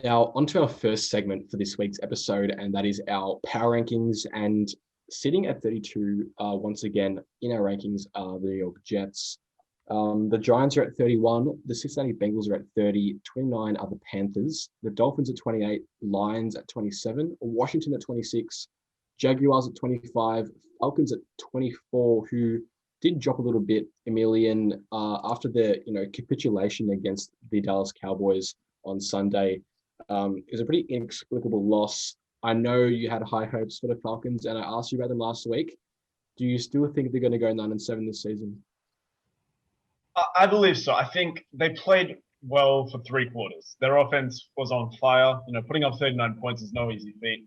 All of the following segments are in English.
Now, onto our first segment for this week's episode, and that is our power rankings. And sitting at 32, once again, in our rankings are the New York Jets. The Giants are at 31, the Cincinnati Bengals are at 30, 29 are the Panthers, the Dolphins at 28, Lions at 27, Washington at 26, Jaguars at 25, Falcons at 24, who did drop a little bit, Emilian, after their capitulation against the Dallas Cowboys on Sunday. It was a pretty inexplicable loss. I know you had high hopes for the Falcons, and I asked you about them last week. Do you still think they're going to go 9-7 this season? I believe so. I think they played well for three quarters. Their offense was on fire. Putting up 39 points is no easy feat,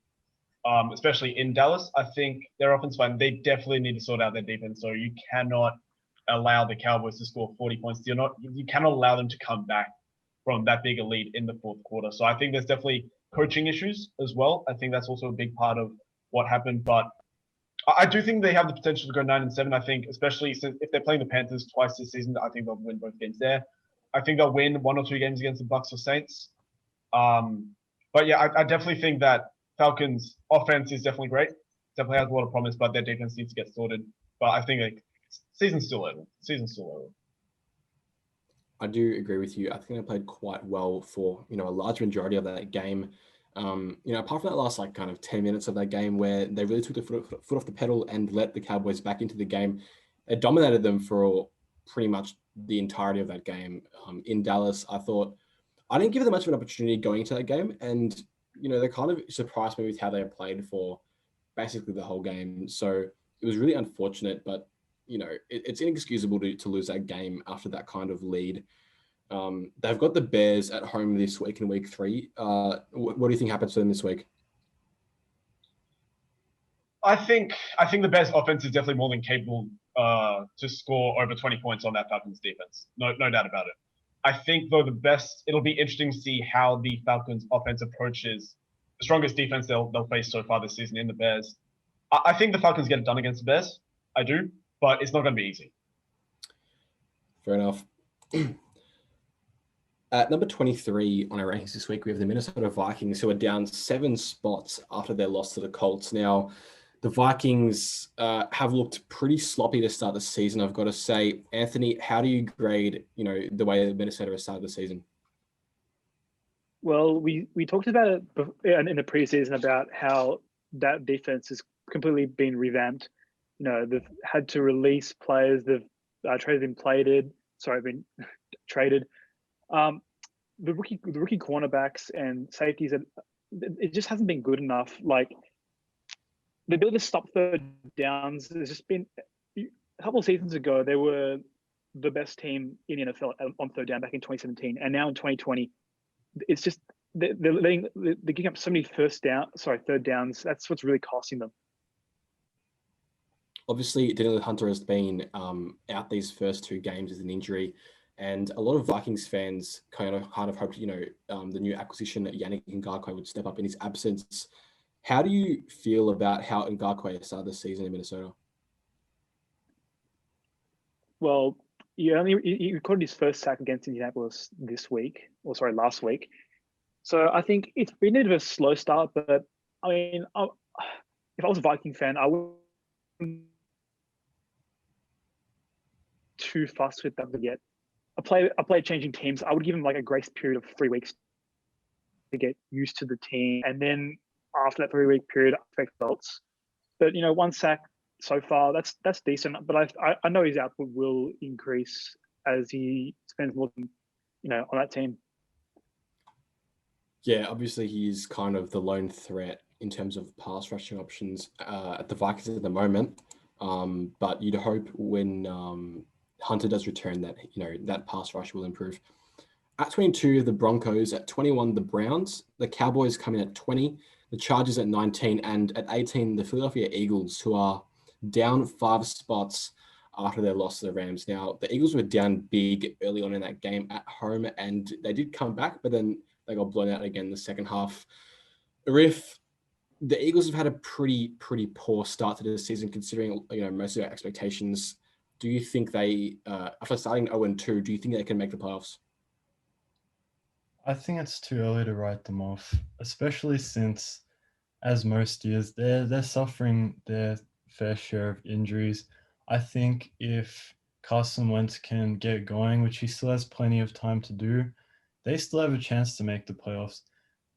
especially in Dallas. I think their offense line, they definitely need to sort out their defense. So you cannot allow the Cowboys to score 40 points. You cannot allow them to come back from that big a lead in the fourth quarter. So I think there's definitely coaching issues as well. I think that's also a big part of what happened. But I do think they have the potential to go 9-7. I think, especially since if they're playing the Panthers twice this season, I think they'll win both games there. I think they'll win one or two games against the Bucs or Saints. But yeah, I definitely think that Falcons' offense is definitely great. Definitely has a lot of promise, but their defense needs to get sorted. But I think season's still over. I do agree with you. I think they played quite well for a large majority of that game. Apart from that last kind of 10 minutes of that game where they really took the foot off the pedal and let the Cowboys back into the game, it dominated them for pretty much the entirety of that game. In Dallas, I thought I didn't give them much of an opportunity going into that game, and they kind of surprised me with how they played for basically the whole game. So it was really unfortunate, but it's inexcusable to lose that game after that kind of lead. They've got the Bears at home this week in week 3. What do you think happens to them this week? I think the Bears offense is definitely more than capable to score over 20 points on that Falcons defense. No doubt about it. I think though it'll be interesting to see how the Falcons offense approaches the strongest defense they'll face so far this season in the Bears. I think the Falcons get it done against the Bears. I do, but it's not going to be easy. Fair enough. At number 23 on our rankings this week, we have the Minnesota Vikings, who are down 7 spots after their loss to the Colts. Now, the Vikings have looked pretty sloppy to start the season, I've got to say. Anthony, how do you grade, the way that Minnesota has started the season? Well, we talked about it in the preseason about how that defense has completely been revamped. They've had to release players. They've been traded. The rookie cornerbacks and safeties, it just hasn't been good enough. Like, the ability to stop third downs has just been. A couple of seasons ago, they were the best team in the NFL on third down back in 2017, and now in 2020, it's just they're giving up so many third downs. That's what's really costing them. Obviously, Daniel Hunter has been out these first 2 games with an injury, and a lot of Vikings fans kind of hoped, the new acquisition that Yannick Ngakoue would step up in his absence. How do you feel about how Ngakoue started the season in Minnesota? Well, he recorded his first sack against Indianapolis last week. So I think it's been a bit of a slow start, but I mean, if I was a Viking fan, I wouldn't too fussed with that yet. A player changing teams, I would give him like a grace period of 3 weeks to get used to the team, and then after that 3-week period, I expect results. But 1 sack so far, that's decent. But I know his output will increase as he spends more than on that team. Yeah, obviously he's kind of the lone threat in terms of pass rushing options at the Vikings at the moment. But you'd hope when Hunter does return that that pass rush will improve. At 22, the Broncos. At 21, the Browns. The Cowboys come in at 20. The Chargers at 19. And at 18, the Philadelphia Eagles, who are down 5 spots after their loss to the Rams. Now, the Eagles were down big early on in that game at home, and they did come back, but then they got blown out again in the second half. Riff, the Eagles have had a pretty poor start to the season, considering most of their expectations. Do you think they, after starting 0-2, do you think they can make the playoffs? I think it's too early to write them off, especially since, as most years, they're suffering their fair share of injuries. I think if Carson Wentz can get going, which he still has plenty of time to do, they still have a chance to make the playoffs.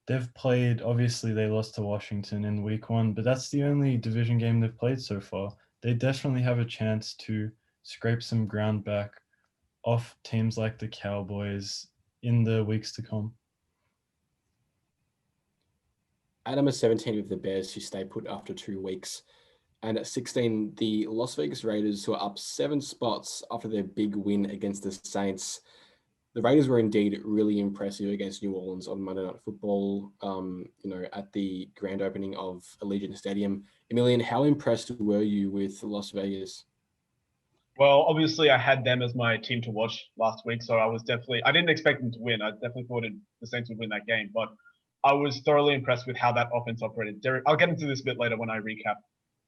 They've played, obviously, they lost to Washington in week 1, but that's the only division game they've played so far. They definitely have a chance to scrape some ground back off teams like the Cowboys in the weeks to come. At number 17 with the Bears, who stay put after 2 weeks. And at 16, the Las Vegas Raiders, who are up 7 spots after their big win against the Saints. The Raiders were indeed really impressive against New Orleans on Monday Night Football, at the grand opening of Allegiant Stadium. Emilian, how impressed were you with Las Vegas? Well, obviously, I had them as my team to watch last week, so I didn't expect them to win. I definitely thought the Saints would win that game, but I was thoroughly impressed with how that offense operated. I'll get into this a bit later when I recap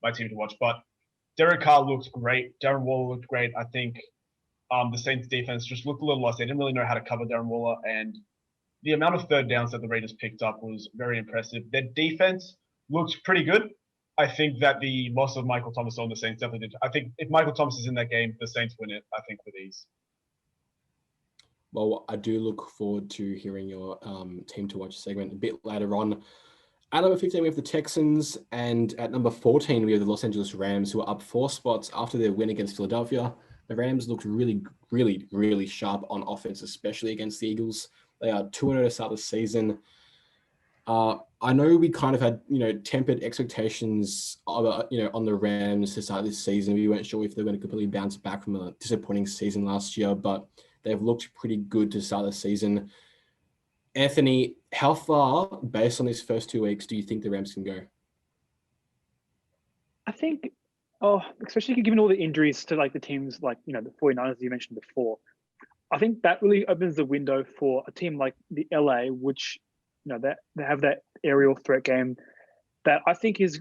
my team to watch, but Derek Carr looked great. Darren Waller looked great. I think the Saints defense just looked a little lost. They didn't really know how to cover Darren Waller, and the amount of third downs that the Raiders picked up was very impressive. Their defense looked pretty good. I think that the loss of Michael Thomas on the Saints definitely did. I think if Michael Thomas is in that game, the Saints win it, I think, with ease. Well, I do look forward to hearing your team to watch segment a bit later on. At number 15, we have the Texans, and at number 14, we have the Los Angeles Rams, who are up 4 spots after their win against Philadelphia. The Rams looked really, really, really sharp on offense, especially against the Eagles. They are 2-0 to start the season. I know we kind of had, tempered expectations on the Rams to start this season. We weren't sure if they were going to completely bounce back from a disappointing season last year, but they've looked pretty good to start the season. Anthony, how far, based on these first 2 weeks, do you think the Rams can go? I think, especially given all the injuries to like the teams like, the 49ers you mentioned before, I think that really opens the window for a team like the LA, which, they have that aerial threat game that I think it's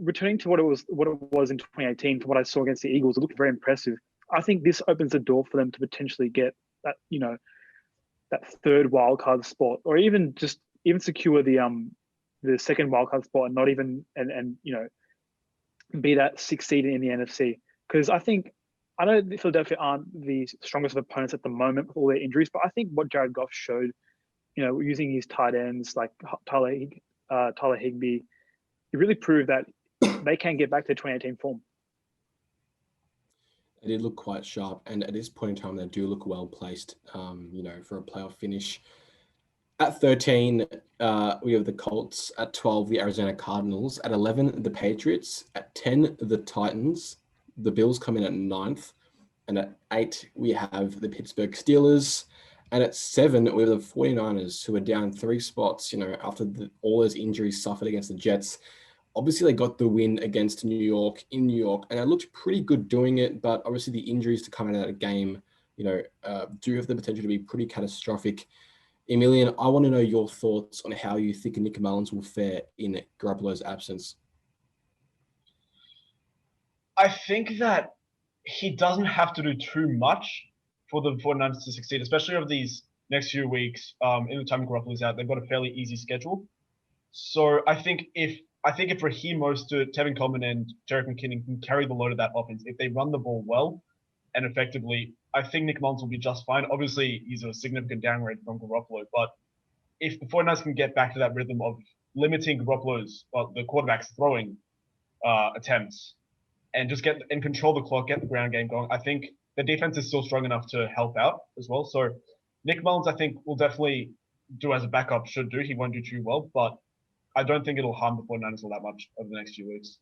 returning to what it was in 2018 from what I saw against the Eagles. It looked very impressive. I think this opens the door for them to potentially get that, that third wildcard spot, or even secure the second wildcard spot and not even and be that 6th seed in the NFC. Because I know Philadelphia aren't the strongest of opponents at the moment with all their injuries, but I think what Jared Goff showed, using his tight ends like Tyler Higbee, he really proved that they can get back to 2018 form. They did look quite sharp, and at this point in time, they do look well placed, for a playoff finish. At 13, we have the Colts. At 12, the Arizona Cardinals. At 11, the Patriots. At 10, the Titans. The Bills come in at 9th. And at 8, we have the Pittsburgh Steelers. And at 7, we have the 49ers, who are down 3 spots, after all those injuries suffered against the Jets. Obviously, they got the win against New York in New York, and it looked pretty good doing it. But obviously, the injuries to come out of that game, do have the potential to be pretty catastrophic. Emilian, I want to know your thoughts on how you think Nick Mullins will fare in Garoppolo's absence. I think that he doesn't have to do too much for the 49ers to succeed, especially over these next few weeks. In the time Garoppolo's out, they've got a fairly easy schedule. So I think if Raheem Mostert, Tevin Coleman, and Jerick McKinnon can carry the load of that offense, if they run the ball well and effectively, I think Nick Mullins will be just fine. Obviously, he's a significant downgrade from Garoppolo, but if the 49ers can get back to that rhythm of limiting the quarterback's throwing attempts and just control the clock, get the ground game going, I think the defense is still strong enough to help out as well. So Nick Mullins, I think, will definitely do as a backup should do. He won't do too well, but I don't think it'll harm the 49ers all that much over the next few weeks.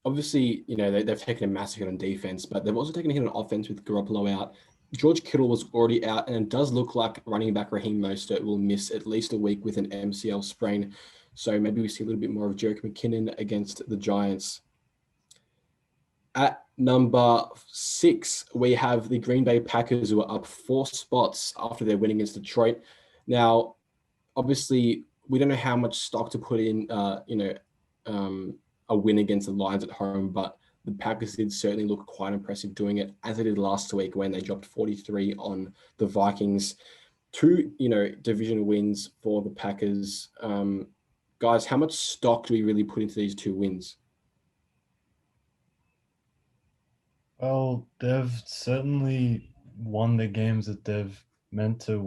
Obviously, they've taken a massive hit on defense, but they've also taken a hit on offense with Garoppolo out. George Kittle was already out, and it does look like running back Raheem Mostert will miss at least a week with an MCL sprain. So maybe we see a little bit more of Jerick McKinnon against the Giants. At number 6, we have the Green Bay Packers, who are up 4 spots after their win against Detroit. Now, obviously, we don't know how much stock to put in, a win against the Lions at home, but the Packers did certainly look quite impressive doing it, as they did last week when they dropped 43 on the Vikings. two, division wins for the Packers. Guys, how much stock do we really put into these two wins? Well, they've certainly won the games that they've meant to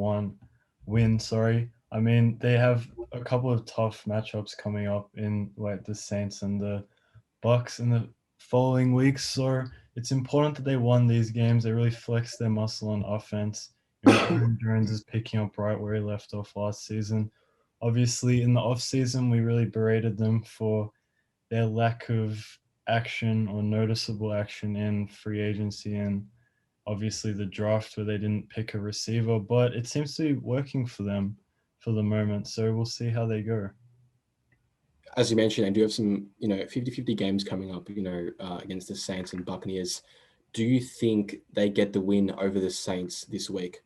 win. Sorry, I mean they have a couple of tough matchups coming up in like the Saints and the Bucks in the following weeks. So it's important that they won these games. They really flexed their muscle on offense. Aaron Jones is picking up right where he left off last season. Obviously, in the offseason, we really berated them for their lack of action or noticeable action in free agency and obviously the draft where they didn't pick a receiver, but it seems to be working for them for the moment. So we'll see how they go. As you mentioned, they do have some, 50-50 games coming up, against the Saints and Buccaneers. Do you think they get the win over the Saints this week?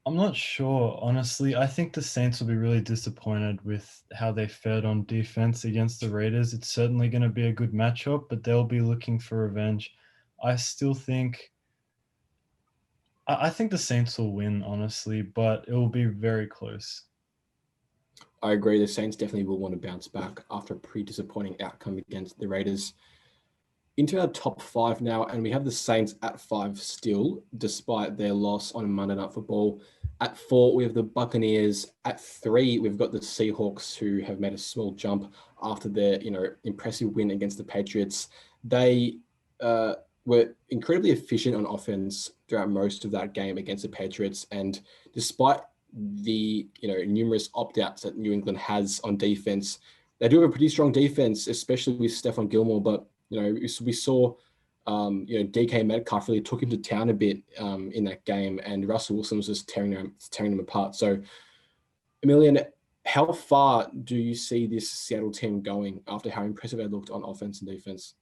I'm not sure, honestly. I think the Saints will be really disappointed with how they fared on defense against the Raiders. It's certainly going to be a good matchup, but they'll be looking for revenge. I still think I think the Saints will win, honestly, but it will be very close. I agree. The Saints definitely will want to bounce back after a pretty disappointing outcome against the Raiders. Into our top five now, and we have the Saints at 5 still, despite their loss on Monday Night Football. At 4, we have the Buccaneers. At 3, we've got the Seahawks, who have made a small jump after their, impressive win against the Patriots. They were incredibly efficient on offense throughout most of that game against the Patriots, and despite the numerous opt-outs that New England has on defense, they do have a pretty strong defense, especially with Stephon Gilmore, but we saw, DK Metcalf really took him to town a bit in that game, and Russell Wilson was just tearing them apart. So, Emilian, how far do you see this Seattle team going after how impressive they looked on offense and defense?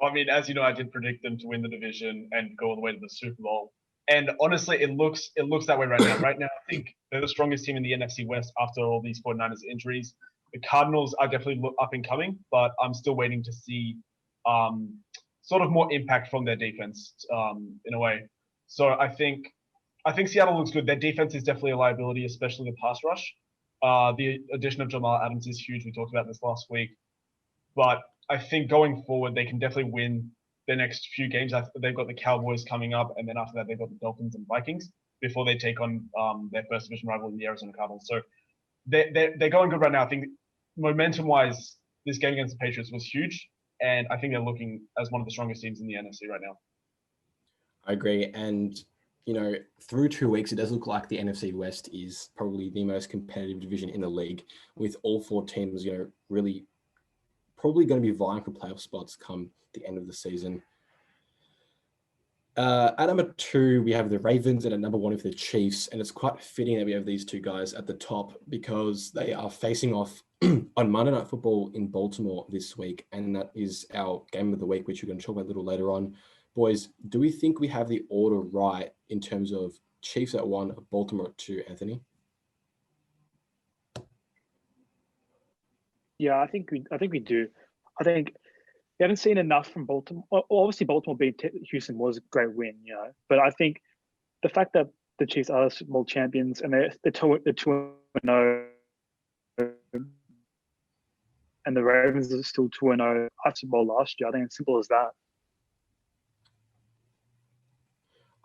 I mean, as you know, I did predict them to win the division and go all the way to the Super Bowl. And honestly, it looks that way right now. Right now, I think they're the strongest team in the NFC West after all these 49ers injuries. The Cardinals are definitely up and coming, but I'm still waiting to see sort of more impact from their defense in a way. So I think Seattle looks good. Their defense is definitely a liability, especially the pass rush. The addition of Jamal Adams is huge. We talked about this last week. But I think going forward, they can definitely win their next few games. They've got the Cowboys coming up, and then after that, they've got the Dolphins and Vikings before they take on their first division rival in the Arizona Cardinals. So they're going good right now. I think momentum-wise, this game against the Patriots was huge, and I think they're looking as one of the strongest teams in the NFC right now. I agree. And, through 2 weeks, it does look like the NFC West is probably the most competitive division in the league, with all 4 teams, really probably going to be vying for playoff spots come the end of the season. At number 2, we have the Ravens, and at number 1 with the Chiefs. And it's quite fitting that we have these two guys at the top because they are facing off on Monday Night Football in Baltimore this week. And that is our game of the week, which we're going to talk about a little later on. Boys, do we think we have the order right in terms of Chiefs at 1, Baltimore at 2, Anthony? Yeah, I think we do. I think we haven't seen enough from Baltimore. Obviously, Baltimore beat Houston was a great win, But I think the fact that the Chiefs are Super Bowl champions and they're 2-0, and the Ravens are still 2-0 at Super Bowl last year. I think it's simple as that.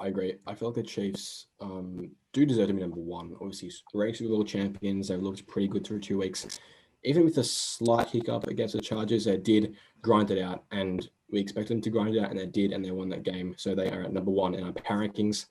I agree. I feel like the Chiefs do deserve to be number 1. Obviously, ranked Super Bowl champions. They've looked pretty good through 2 weeks. Even with a slight hiccup against the Chargers, they did grind it out, and we expected them to grind it out, and they did, and they won that game. So they are at number 1 in our power rankings.